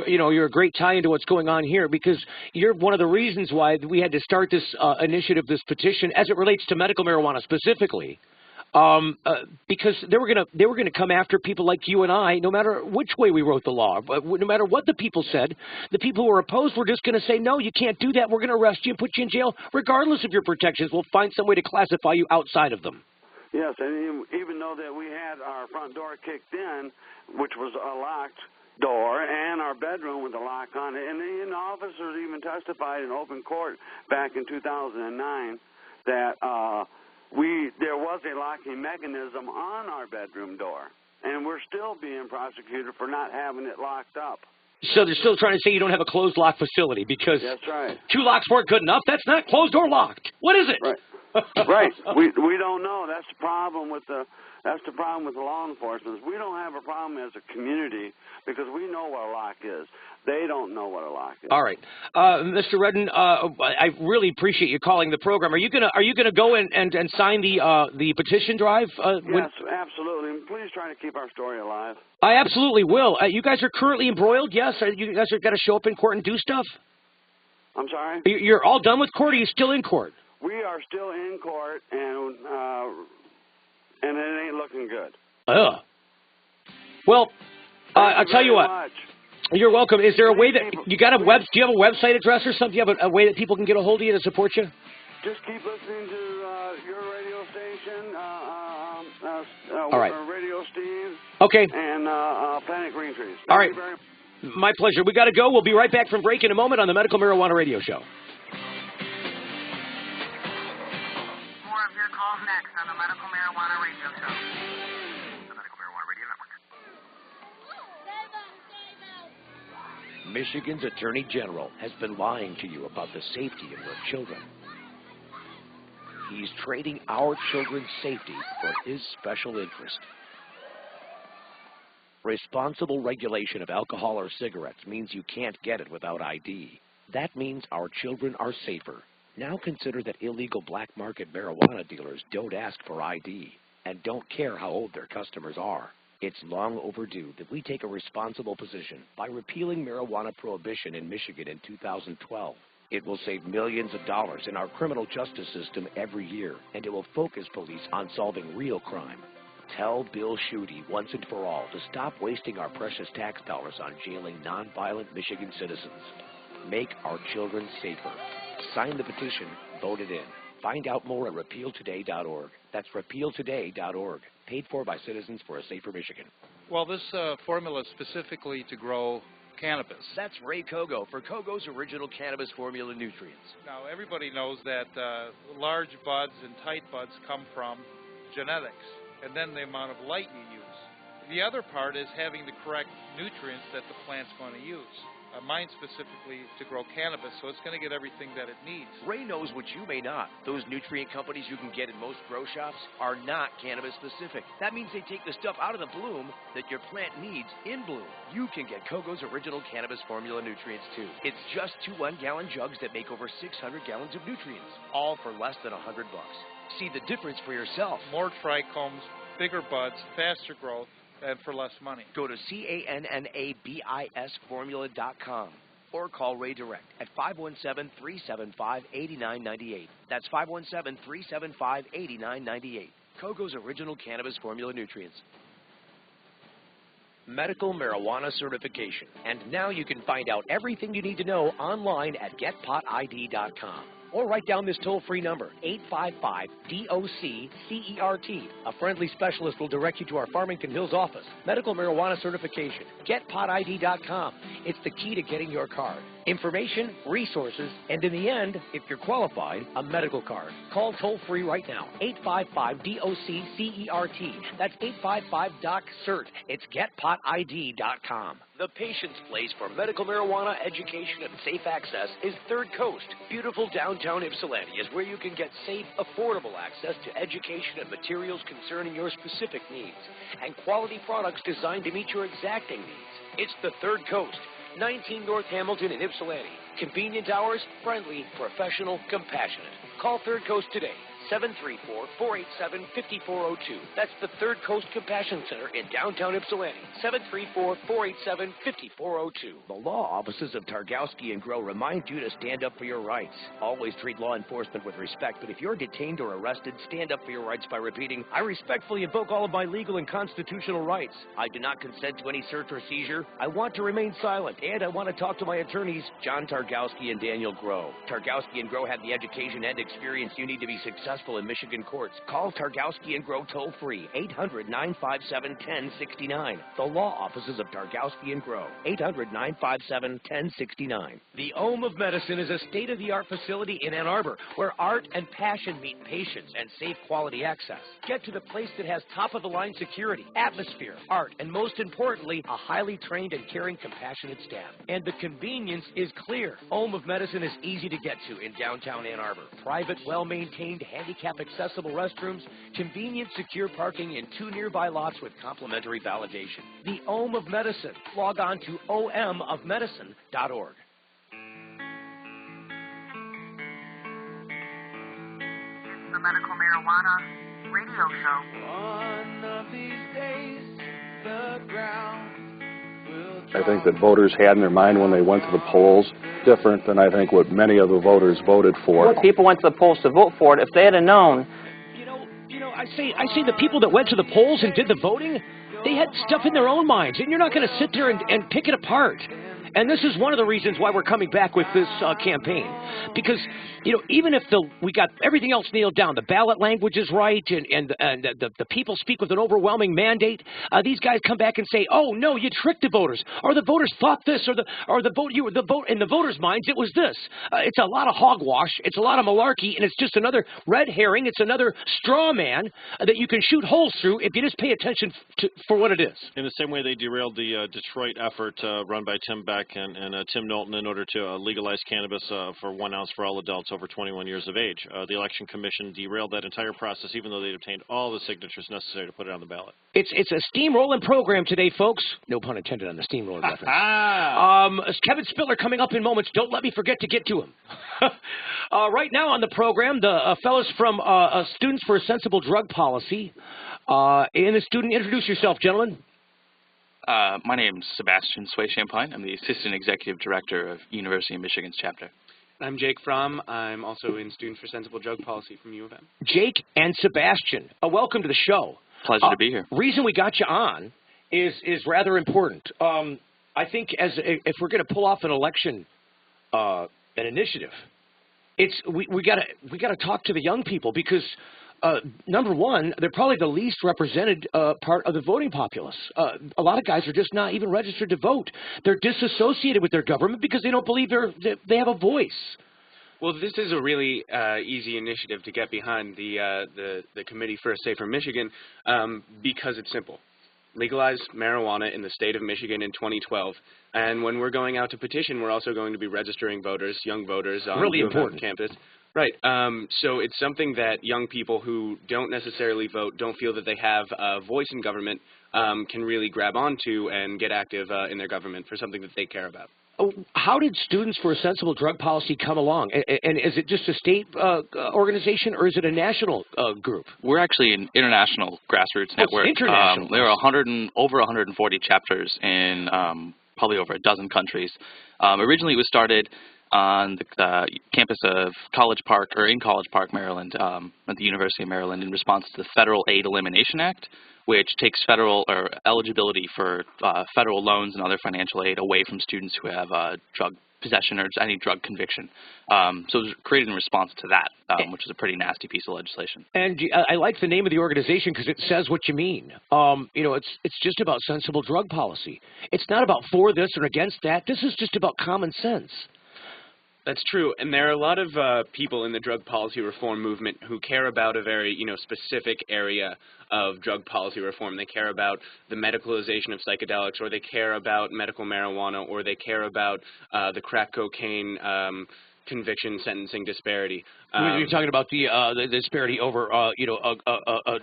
you're a great tie into what's going on here, because you're one of the reasons why we had to start this initiative, this petition, as it relates to medical marijuana specifically. Because they were gonna come after people like you and I, no matter which way we wrote the law, no matter what the people said. The people who were opposed were just going to say, no, you can't do that. We're going to arrest you and put you in jail, regardless of your protections. We'll find some way to classify you outside of them. Yes, and even though that we had our front door kicked in, which was a locked door, and our bedroom with a lock on it, and the officers even testified in open court back in 2009 that there was a locking mechanism on our bedroom door, and we're still being prosecuted for not having it locked up. So they're still trying to say you don't have a closed lock facility because that's right. 2 locks weren't good enough. That's not closed or locked. What is it? Right. Right. We don't know. That's the problem with the law enforcement. We don't have a problem as a community because we know what a lock is. They don't know what a lock is. All right, Mr. Redden, I really appreciate you calling the program. Are you gonna go and sign the petition drive? Yes, absolutely. And please try to keep our story alive. I absolutely will. You guys are currently embroiled. Yes, you guys are gonna show up in court and do stuff. I'm sorry. You're all done with court. Or are you still in court? We are still in court, and it ain't looking good. Well, I'll tell you what. Much. You're welcome. Is there a way that you got do you have a website address or something? Do you have a way that people can get a hold of you to support you? Just keep listening to your radio station, all right. Radio Steve. Okay. And Planet Green Trees. All right. My pleasure. We got to go. We'll be right back from break in a moment on the Medical Marijuana Radio Show. More of your calls next on the Medical Marijuana Radio Show. The Medical Marijuana Radio Network. Michigan's Attorney General has been lying to you about the safety of your children. He's trading our children's safety for his special interest. Responsible regulation of alcohol or cigarettes means you can't get it without ID. That means our children are safer. Now consider that illegal black market marijuana dealers don't ask for ID and don't care how old their customers are. It's long overdue that we take a responsible position by repealing marijuana prohibition in Michigan in 2012. It will save millions of dollars in our criminal justice system every year, and it will focus police on solving real crime. Tell Bill Schuette once and for all to stop wasting our precious tax dollars on jailing nonviolent Michigan citizens. Make our children safer. Sign the petition, vote it in. Find out more at repealtoday.org. That's repealtoday.org. Paid for by Citizens for a Safer Michigan. Well, this formula is specifically to grow cannabis. That's Ray Kogo for Kogo's Original Cannabis Formula Nutrients. Now, everybody knows that large buds and tight buds come from genetics, and then the amount of light you use. The other part is having the correct nutrients that the plant's going to use. Mine specifically to grow cannabis, so it's going to get everything that it needs. Ray knows what you may not. Those nutrient companies you can get in most grow shops are not cannabis specific. That means they take the stuff out of the bloom that your plant needs in bloom. You can get Kogo's Original Cannabis Formula Nutrients too. It's just 2 1-gallon jugs that make over 600 gallons of nutrients, all for less than $100. See the difference for yourself. More trichomes, bigger buds, faster growth, and for less money. Go to CANNABISformula.com or call Ray direct at 517-375-8998. That's 517-375-8998. Kogo's Original Cannabis Formula Nutrients. medical marijuana certification. And now you can find out everything you need to know online at getpotid.com. Or write down this toll-free number, 855-DOC-CERT. A friendly specialist will direct you to our Farmington Hills office. Medical marijuana certification. GetPotID.com. It's the key to getting your card. Information, resources, and in the end, if you're qualified, a medical card. Call toll-free right now, 855-DOC-CERT. That's 855-DOC-CERT. It's GetPotID.com. The Patient's Place for medical marijuana education and safe access is Third Coast. Beautiful downtown Ypsilanti is where you can get safe, affordable access to education and materials concerning your specific needs, and quality products designed to meet your exacting needs. It's the Third Coast. 19 North Hamilton in Ypsilanti. Convenient hours, friendly, professional, compassionate. Call Third Coast today. 734-487-5402. That's the Third Coast Compassion Center in downtown Ypsilanti. 734-487-5402. The law offices of Targowski and Grow remind you to stand up for your rights. Always treat law enforcement with respect, but if you're detained or arrested, stand up for your rights by repeating, I respectfully invoke all of my legal and constitutional rights. I do not consent to any search or seizure. I want to remain silent, and I want to talk to my attorneys, John Targowski and Daniel Grow. Targowski and Grow have the education and experience you need to be successful in Michigan courts. Call Targowski and Grow toll-free, 800-957-1069. The law offices of Targowski and Grow, 800-957-1069. The Ohm of Medicine is a state-of-the-art facility in Ann Arbor where art and passion meet patience and safe quality access. Get to the place that has top-of-the-line security, atmosphere, art, and most importantly, a highly trained and caring, compassionate staff. And the convenience is clear. Ohm of Medicine is easy to get to in downtown Ann Arbor. Private, well-maintained, handicap-accessible restrooms, convenient, secure parking in 2 nearby lots with complimentary validation. The Ohm of Medicine. Log on to omofmedicine.org. It's the Medical Marijuana Radio Show. One of these days, the ground will I think that voters had in their mind when they went to the polls different than I think what many of the voters voted for. People went to the polls to vote for it. If they had known. I say the people that went to the polls and did the voting, they had stuff in their own minds, and you're not going to sit there and pick it apart. And this is one of the reasons why we're coming back with this campaign. Because, even if we got everything else nailed down, the ballot language is right, and the people speak with an overwhelming mandate, these guys come back and say, oh, no, you tricked the voters, or the voters thought this, or the vote in the voters' minds, it was this. It's a lot of hogwash, it's a lot of malarkey, and it's just another red herring, it's another straw man that you can shoot holes through if you just pay attention for what it is. In the same way they derailed the Detroit effort run by Tim Beck and Tim Knowlton in order to legalize cannabis for 1 ounce for all adults over 21 years of age. The Election Commission derailed that entire process, even though they'd obtained all the signatures necessary to put it on the ballot. It's a steamrolling program today, folks. No pun intended on the steamroller reference. Kevin Spitler coming up in moments. Don't let me forget to get to him. Right now on the program, the fellows from Students for a Sensible Drug Policy. And the student, introduce yourself, gentlemen. My name's Sebastian Sway-Champagne. I'm the Assistant Executive Director of University of Michigan's chapter. I'm Jake Fromm. I'm also in Students for Sensible Drug Policy from U of M. Jake and Sebastian, welcome to the show. Pleasure to be here. Reason we got you on is rather important. I think if we're going to pull off an election, an initiative, we got to talk to the young people because. Number one, they're probably the least represented part of the voting populace. A lot of guys are just not even registered to vote. They're disassociated with their government because they don't believe they have a voice. Well, this is a really easy initiative to get behind, the Committee for a Safer Michigan, because it's simple. Legalize marijuana in the state of Michigan in 2012. And when we're going out to petition, we're also going to be registering voters, young voters on really U of M important campus. Right. So it's something that young people who don't necessarily vote, don't feel that they have a voice in government, can really grab onto and get active in their government for something that they care about. How did Students for a Sensible Drug Policy come along? And is it just a state organization, or is it a national group? We're actually an international grassroots network. It's international. There are over 140 chapters in probably over a dozen countries. Originally, it was started on the campus of College Park, or in College Park, Maryland, at the University of Maryland, in response to the Federal Aid Elimination Act, which takes federal or eligibility for federal loans and other financial aid away from students who have drug possession or any drug conviction. So it was created in response to that, which is a pretty nasty piece of legislation. And I like the name of the organization because it says what you mean. It's just about sensible drug policy. It's not about for this or against that. This is just about common sense. That's true, and there are a lot of people in the drug policy reform movement who care about a very, specific area of drug policy reform. They care about the medicalization of psychedelics, or they care about medical marijuana, or they care about the crack cocaine conviction sentencing disparity. You're talking about the disparity over,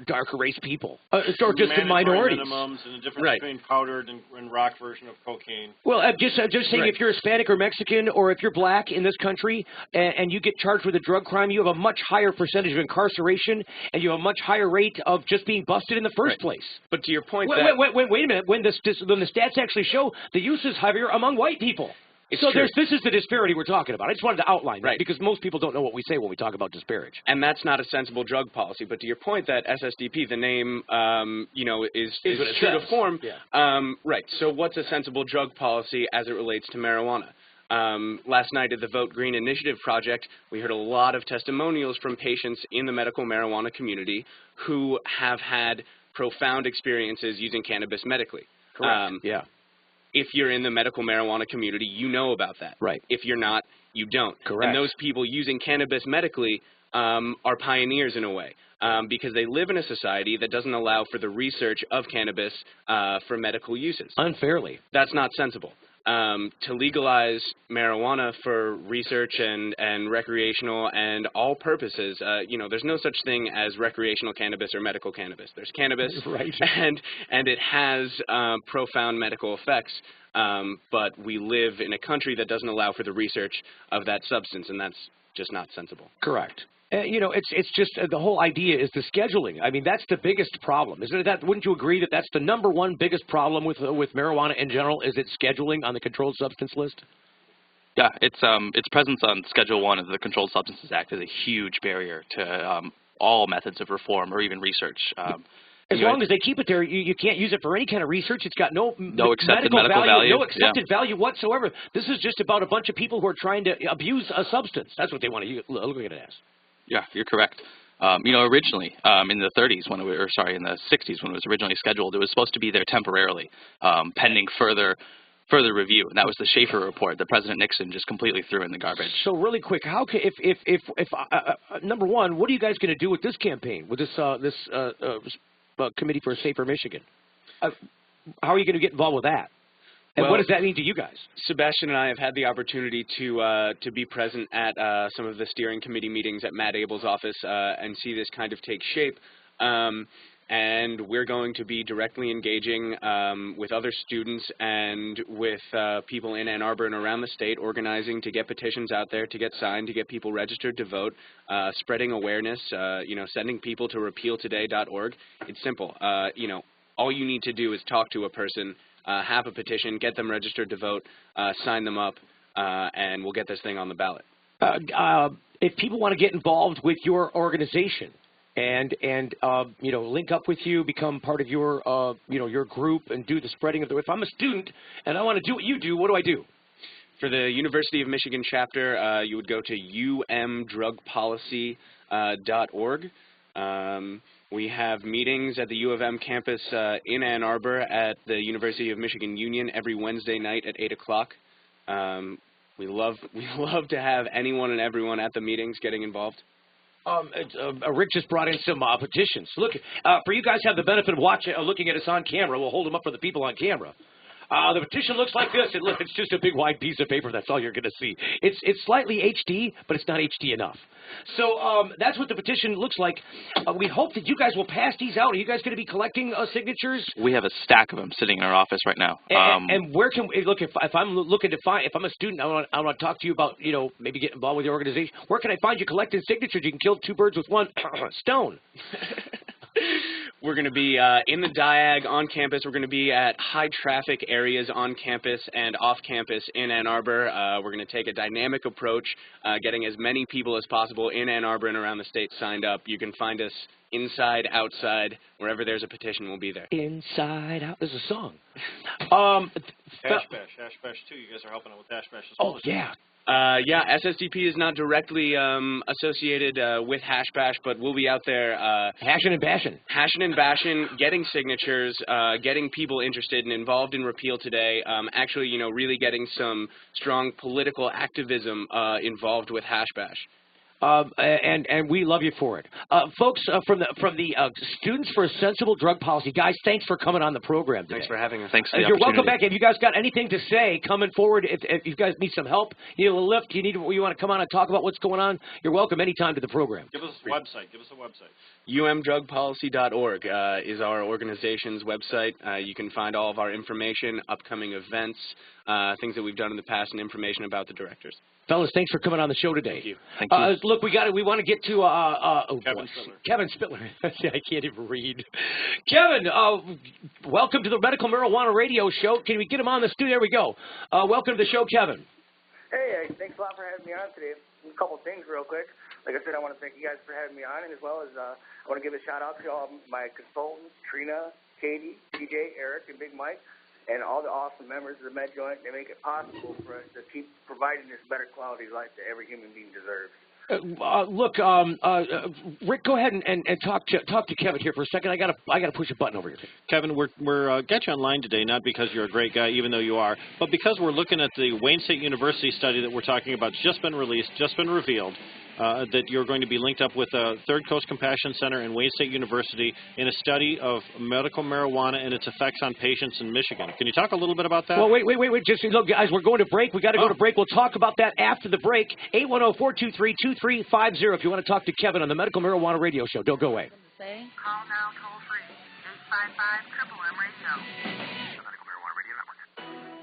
darker race people, or just in minorities. Minimums and the difference between powdered and rock version of cocaine. Well, I'm just saying, if you're Hispanic or Mexican, or if you're black in this country, and you get charged with a drug crime, you have a much higher percentage of incarceration, and you have a much higher rate of just being busted in the first place. But to your point, wait a minute. When the stats actually show the use is heavier among white people. This is the disparity we're talking about. I just wanted to outline that because most people don't know what we say when we talk about disparage. And that's not a sensible drug policy. But to your point that SSDP, the name, is true to form. Yeah. Right. So what's a sensible drug policy as it relates to marijuana? Last night at the Vote Green Initiative Project, we heard a lot of testimonials from patients in the medical marijuana community who have had profound experiences using cannabis medically. Correct. If you're in the medical marijuana community, you know about that. Right. If you're not, you don't. Correct. And those people using cannabis medically are pioneers in a way because they live in a society that doesn't allow for the research of cannabis for medical uses. Unfairly. That's not sensible. To legalize marijuana for research and recreational and all purposes, there's no such thing as recreational cannabis or medical cannabis. There's cannabis, right. and it has profound medical effects, but we live in a country that doesn't allow for the research of that substance, and that's just not sensible. Correct. It's just the whole idea is the scheduling. I mean, that's the biggest problem, isn't it? Wouldn't you agree that that's the #1 biggest problem with marijuana in general? Is it scheduling on the controlled substance list? Yeah, its presence on Schedule 1 of the Controlled Substances Act is a huge barrier to all methods of reform or even research. As long as they keep it there, you can't use it for any kind of research. It's got no accepted medical value. No accepted value whatsoever. This is just about a bunch of people who are trying to abuse a substance. That's what they want to look at it as. Yeah, you're correct. Originally, in the 30s, in the 60s, when it was originally scheduled, it was supposed to be there temporarily, pending further review, and that was the Schaefer report that President Nixon just completely threw in the garbage. So really quick, how can if #1, what are you guys going to do with this campaign, with this Committee for a Safer Michigan? How are you going to get involved with that? And what does that mean to you guys? Sebastian and I have had the opportunity to be present at some of the steering committee meetings at Matt Abel's office and see this kind of take shape. And we're going to be directly engaging with other students and with people in Ann Arbor and around the state, organizing to get petitions out there, to get signed, to get people registered to vote, spreading awareness, sending people to repealtoday.org. It's simple. All you need to do is talk to a person, have a petition, get them registered to vote, sign them up, and we'll get this thing on the ballot. If people want to get involved with your organization and link up with you, become part of your your group, and do the spreading of the. If I'm a student and I want to do what you do, what do I do? For the University of Michigan chapter, you would go to umdrugpolicy.org. We have meetings at the U of M campus in Ann Arbor at the University of Michigan Union every Wednesday night at 8 o'clock. We love to have anyone and everyone at the meetings getting involved. Rick just brought in some petitions. Look, for you guys have the benefit of looking at us on camera. We'll hold them up for the people on camera. The petition looks like this. It's just a big wide piece of paper. That's all you're going to see. It's slightly HD, but it's not HD enough. So that's what the petition looks like. We hope that you guys will pass these out. Are you guys going to be collecting signatures? We have a stack of them sitting in our office right now. And where can we look? If I'm looking to find, if I'm a student, I want to talk to you about maybe get involved with the organization. Where can I find you collecting signatures? You can kill two birds with one stone. We're going to be in the Diag on campus. We're going to be at high traffic areas on campus and off campus in Ann Arbor. We're going to take a dynamic approach, getting as many people as possible in Ann Arbor and around the state signed up. You can find us inside, outside, wherever there's a petition, we'll be there. Inside Out. There's a song. Hash Bash too. You guys are helping out with Hash Bash as well. Oh, yeah. Yeah, SSDP is not directly associated with Hash Bash, but we'll be out there hashing and bashing, getting signatures, getting people interested and involved in repeal today. Actually, you know, really getting some strong political activism involved with Hash Bash. And we love you for it. Folks, from the Students for a Sensible Drug Policy, guys, thanks for coming on the program today. Thanks for having us. Thanks for the You're opportunity. welcome back. If you guys got anything to say coming forward, if you guys need some help, you need a lift, you want to come on and talk about what's going on, you're welcome anytime to the program. Give us a website. umdrugpolicy.org is our organization's website. You can find all of our information, upcoming events, things that we've done in the past, and information about the directors. Fellas, thanks for coming on the show today. Thank you. Thank you. Look, we want to get to Kevin Spitler. I can't even read. Kevin, welcome to the Medical Marijuana Radio Show. Can we get him on the studio? There we go. Welcome to the show, Kevin. Hey, thanks a lot for having me on today. A couple things real quick. Like I said, I want to thank you guys for having me on, and as well as I want to give a shout-out to all my consultants, Trina, Katie, TJ, Eric, and Big Mike, and all the awesome members of the Med Joint. They make it possible for us to keep providing this better quality life that every human being deserves. Rick, go ahead and talk to Kevin here for a second. I gotta push a button over here. Kevin, we're got you online today, not because you're a great guy, even though you are, but because we're looking at the Wayne State University study that we're talking about. Just been released, just been revealed. That you're going to be linked up with Third Coast Compassion Center and Wayne State University in a study of medical marijuana and its effects on patients in Michigan. Can you talk a little bit about that? Well, wait. Just look, guys, we're going to break. We got to go to break. We'll talk about that after the break. 810-423-2350 if you want to talk to Kevin on the Medical Marijuana Radio Show. Don't go away. Call now toll free 855-MMM-radio. The Medical Marijuana Radio Network.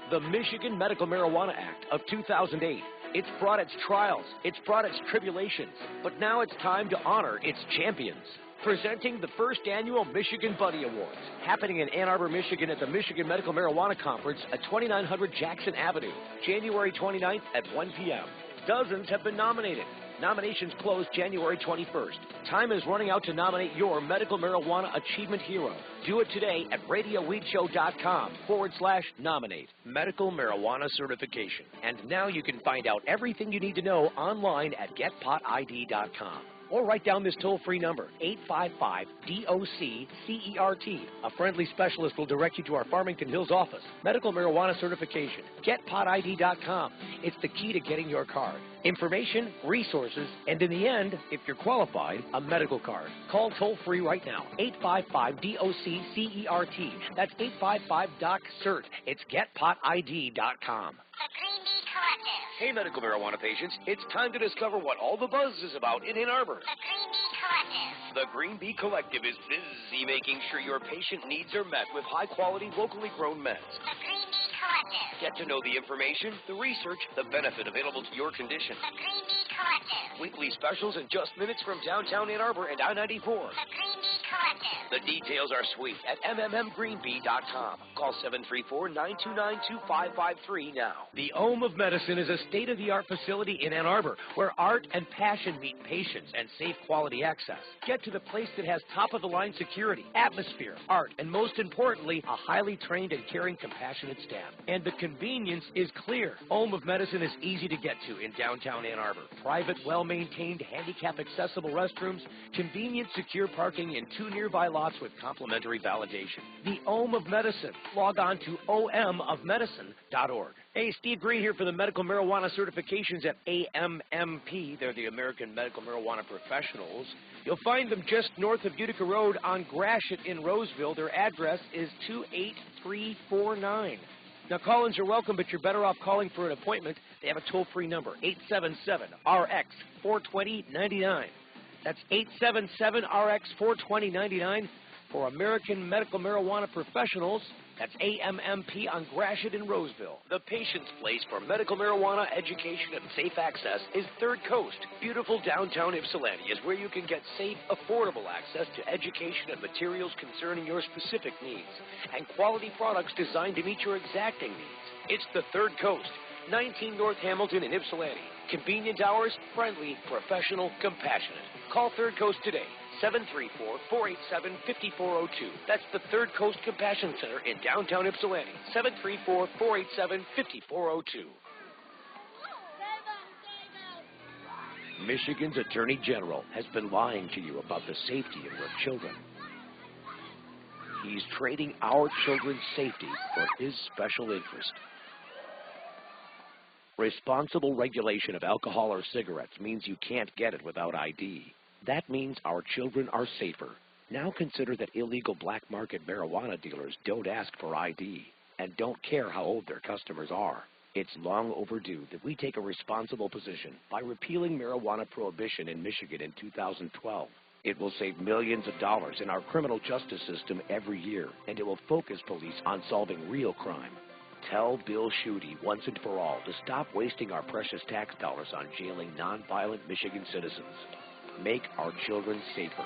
The Michigan Medical Marijuana Act of 2008. It's brought its trials, it's brought its tribulations, but now it's time to honor its champions. Presenting the first annual Michigan Buddy Awards, happening in Ann Arbor, Michigan at the Michigan Medical Marijuana Conference at 2900 Jackson Avenue, January 29th at 1 p.m. Dozens have been nominated. Nominations close January 21st. Time is running out to nominate your Medical Marijuana Achievement Hero. Do it today at radioweedshow.com/nominate. Medical Marijuana Certification. And now you can find out everything you need to know online at getpotid.com. Or write down this toll-free number, 855-DOC-CERT. A friendly specialist will direct you to our Farmington Hills office. Medical Marijuana Certification. GetPotID.com. It's the key to getting your card. Information, resources, and in the end, if you're qualified, a medical card. Call toll-free right now, 855-DOC-CERT. That's 855-DOC-CERT. It's GetPotID.com. Hey, medical marijuana patients, it's time to discover what all the buzz is about in Ann Arbor. The Green Bee Collective is busy making sure your patient needs are met with high-quality, locally grown meds. Get to know the information, the research, the benefit available to your condition. Weekly specials in just minutes from downtown Ann Arbor and I-94. The details are sweet at mmmgreenbee.com. Call 734-929-2553 now. The Ohm of Medicine is a state-of-the-art facility in Ann Arbor where art and passion meet patience and safe quality access. Get to the place that has top-of-the-line security, atmosphere, art, and most importantly, a highly trained and caring, compassionate staff. And the convenience is clear. Ohm of Medicine is easy to get to in downtown Ann Arbor. Private, well-maintained, handicap-accessible restrooms, convenient, secure parking in 2 nearby lots with complimentary validation. The Ohm of Medicine. Log on to omofmedicine.org. Hey, Steve Greene here for the Medical Marijuana Certifications at AMMP. They're the American Medical Marijuana Professionals. You'll find them just north of Utica Road on Gratiot in Roseville. Their address is 28349. Now, call-ins are welcome, but you're better off calling for an appointment. They have a toll-free number, 877-RX-420-99. That's 877-RX-420-99. for American Medical Marijuana Professionals. That's AMMP on Gratiot in Roseville. The Patient's Place for medical marijuana education and safe access is Third Coast. Beautiful downtown Ypsilanti is where you can get safe, affordable access to education and materials concerning your specific needs, and quality products designed to meet your exacting needs. It's the Third Coast, 19 North Hamilton in Ypsilanti. Convenient hours, friendly, professional, compassionate. Call Third Coast today. 734-487-5402. That's the Third Coast Compassion Center in downtown Ypsilanti. 734-487-5402. Michigan's Attorney General has been lying to you about the safety of your children. He's trading our children's safety for his special interest. Responsible regulation of alcohol or cigarettes means you can't get it without ID. That means our children are safer. Now consider that illegal black market marijuana dealers don't ask for ID and don't care how old their customers are. It's long overdue that we take a responsible position by repealing marijuana prohibition in Michigan in 2012. It will save millions of dollars in our criminal justice system every year, and it will focus police on solving real crime. Tell Bill Schuette once and for all to stop wasting our precious tax dollars on jailing nonviolent Michigan citizens. Make our children safer.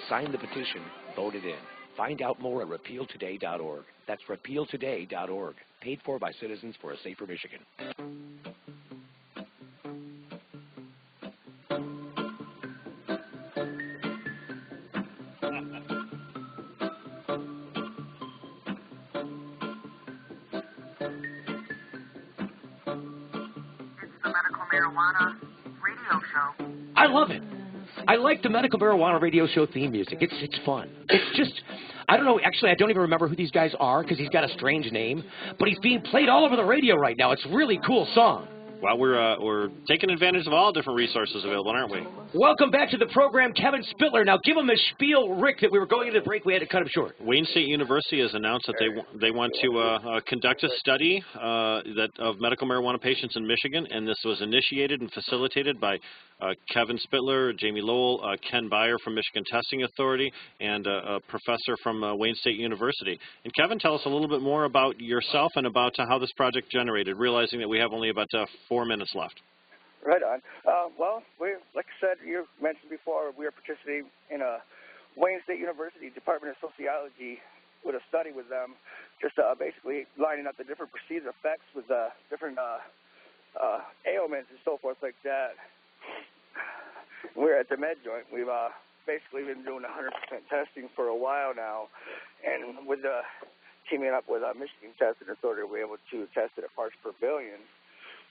Sign the petition, vote it in. Find out more at repealtoday.org. That's repealtoday.org. Paid for by Citizens for a Safer Michigan. The Medical Marijuana Radio Show. I love it. I like the Medical Marijuana Radio Show theme music. It's fun. It's just, I don't know, actually I don't even remember who these guys are because he's got a strange name, but he's being played all over the radio right now. It's a really cool song. Well, we're taking advantage of all different resources available, aren't we? Welcome back to the program, Kevin Spitler. Now give him the spiel, Rick, that we were going into the break. We had to cut him short. Wayne State University has announced that they want to conduct a study of medical marijuana patients in Michigan, and this was initiated and facilitated by Kevin Spitler, Jamie Lowell, Ken Beyer from Michigan Testing Authority, and a professor from Wayne State University. And Kevin, tell us a little bit more about yourself and about how this project generated, realizing that we have only about 4 minutes left. Right on. Well, like I said, you mentioned before, we are participating in a Wayne State University Department of Sociology with a study with them, just basically lining up the different perceived effects with different ailments and so forth like that. We're at the Med Joint. We've basically been doing 100% testing for a while now, and with teaming up with Michigan Testing Authority, we're able to test it at parts per billion,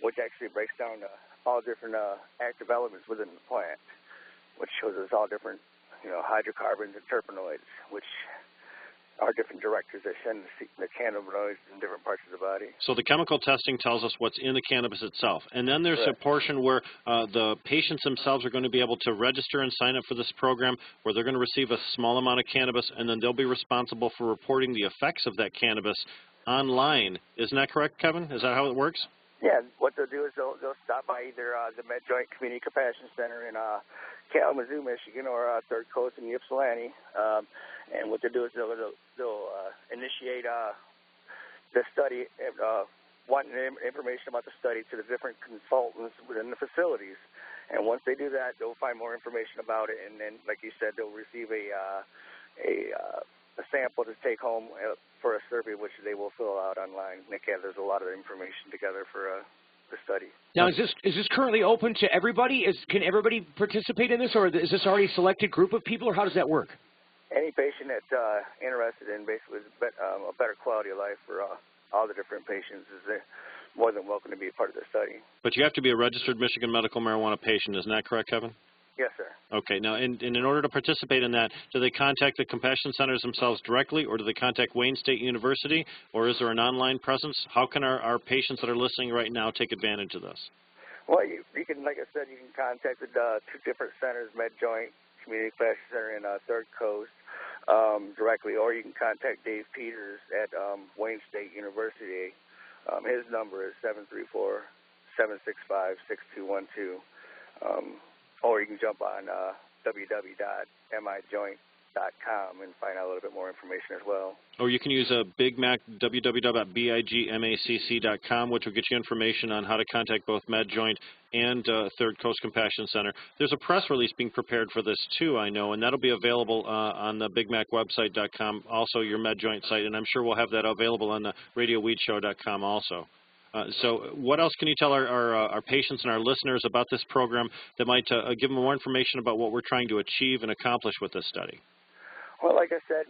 which actually breaks down all different active elements within the plant, which shows us all different, hydrocarbons and terpenoids, which are different directors that send the cannabinoids in different parts of the body. So the chemical testing tells us what's in the cannabis itself. And then there's a portion where the patients themselves are going to be able to register and sign up for this program, where they're going to receive a small amount of cannabis, and then they'll be responsible for reporting the effects of that cannabis online. Isn't that correct, Kevin? Is that how it works? Yeah, what they'll do is they'll stop by either the Med Joint Community Compassion Center in Kalamazoo, Michigan, or Third Coast in Ypsilanti. And what they'll do is they'll initiate the study, wanting information about the study to the different consultants within the facilities. And once they do that, they'll find more information about it. And then, like you said, they'll receive a sample to take home for a survey, which they will fill out online. Nick gathers a lot of information together for the study. Now, is this currently open to everybody? Can everybody participate in this, or is this already a selected group of people, or how does that work? Any patient that's interested in basically a better quality of life for all the different patients is more than welcome to be a part of the study. But you have to be a registered Michigan medical marijuana patient. Isn't that correct, Kevin? Yes, sir. Okay. Now, in order to participate in that, do they contact the compassion centers themselves directly, or do they contact Wayne State University, or is there an online presence? How can our patients that are listening right now take advantage of this? Well, you can, like I said, you can contact the two different centers, Med Joint Community Compassion Center in Third Coast, directly, or you can contact Dave Peters at Wayne State University. His number is 734-765-6212. Or you can jump on www.mijoint.org BigMac.com and find out a little bit more information as well. Or you can use a Big Mac, www.bigmacc.com, which will get you information on how to contact both MedJoint and Third Coast Compassion Center. There's a press release being prepared for this, too, I know, and that'll be available on the BigMacWebsite.com, also your MedJoint site, and I'm sure we'll have that available on the RadioWeedShow.com also. So what else can you tell our patients and our listeners about this program that might give them more information about what we're trying to achieve and accomplish with this study? Well, like I said,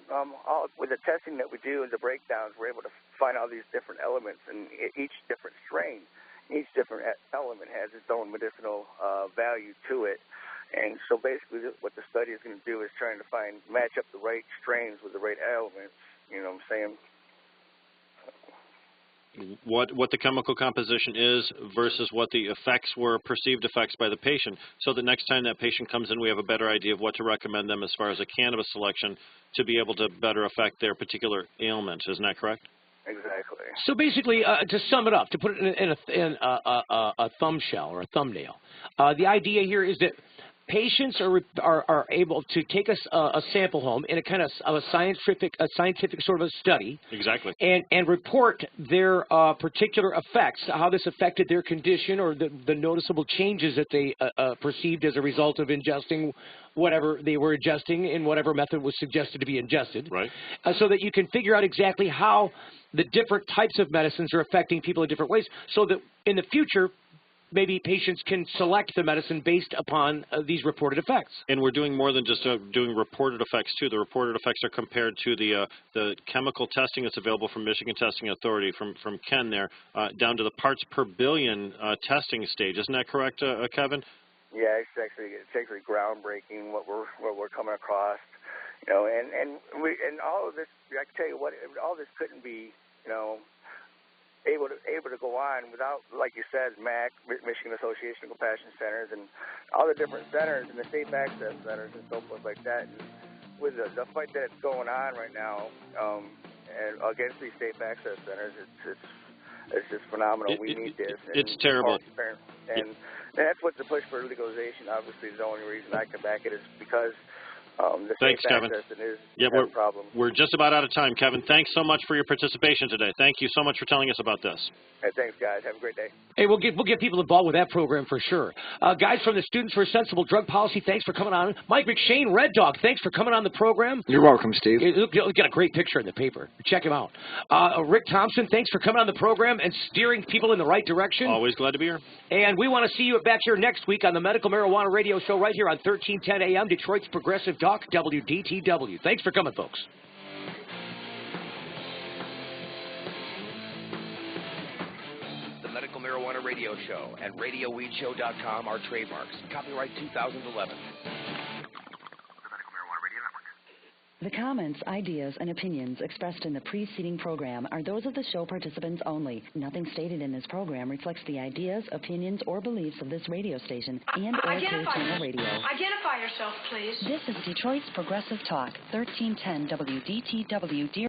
with the testing that we do and the breakdowns, we're able to find all these different elements, and each different strain, each different element has its own medicinal value to it. And so basically what the study is going to do is trying to match up the right strains with the right elements, you know what I'm saying? What the chemical composition is versus what the effects were, perceived effects by the patient, so that next time that patient comes in, we have a better idea of what to recommend them as far as a cannabis selection to be able to better affect their particular ailment. Isn't that correct? Exactly. So basically, to sum it up, to put it in a thumbshell or a thumbnail, the idea here is that patients are able to take a sample home in a kind of a scientific sort of a study. Exactly. And report their particular effects, how this affected their condition, or the noticeable changes that they perceived as a result of ingesting whatever they were ingesting in whatever method was suggested to be ingested. Right. So that you can figure out exactly how the different types of medicines are affecting people in different ways, so that in the future, maybe patients can select the medicine based upon these reported effects. And we're doing more than just doing reported effects, too. The reported effects are compared to the chemical testing that's available from Michigan Testing Authority, from Ken there, down to the parts per billion testing stage. Isn't that correct, Kevin? Yeah, it's actually groundbreaking what we're coming across, you know, and all of this. I can tell you what, all this couldn't be, you know, able to go on without, like you said, MAC, Michigan Association of Compassion Centers, and all the different centers and the safe access centers and so forth like that. And with the fight that's going on right now and against these safe access centers, it's just phenomenal. We need this. It's terrible. And that's what the push for legalization, obviously, is the only reason I can back it, is because the Thanks, safe Kevin. access is we're, a problem. We're just about out of time, Kevin. Thanks so much for your participation today. Thank you so much for telling us about this. Hey, thanks, guys. Have a great day. Hey, we'll get people involved with that program for sure. Guys from the Students for a Sensible Drug Policy, thanks for coming on. Mike Mcshane, Reddog, thanks for coming on the program. You're welcome, Steve. You'll get a great picture in the paper. Check him out. Rick Thonpson, thanks for coming on the program and steering people in the right direction. Always glad to be here. And we want to see you back here next week on the Medical Marijuana Radio Show right here on 1310 AM, Detroit's Progressive Talk, WDTW. Thanks for coming, folks. The Medical Marijuana Radio Show and RadioWeedShow.com are trademarks. Copyright 2011. The comments, ideas, and opinions expressed in the preceding program are those of the show participants only. Nothing stated in this program reflects the ideas, opinions, or beliefs of this radio station and or Clear Channel Radio. Identify yourself, please. This is Detroit's Progressive Talk, 1310 WDTW.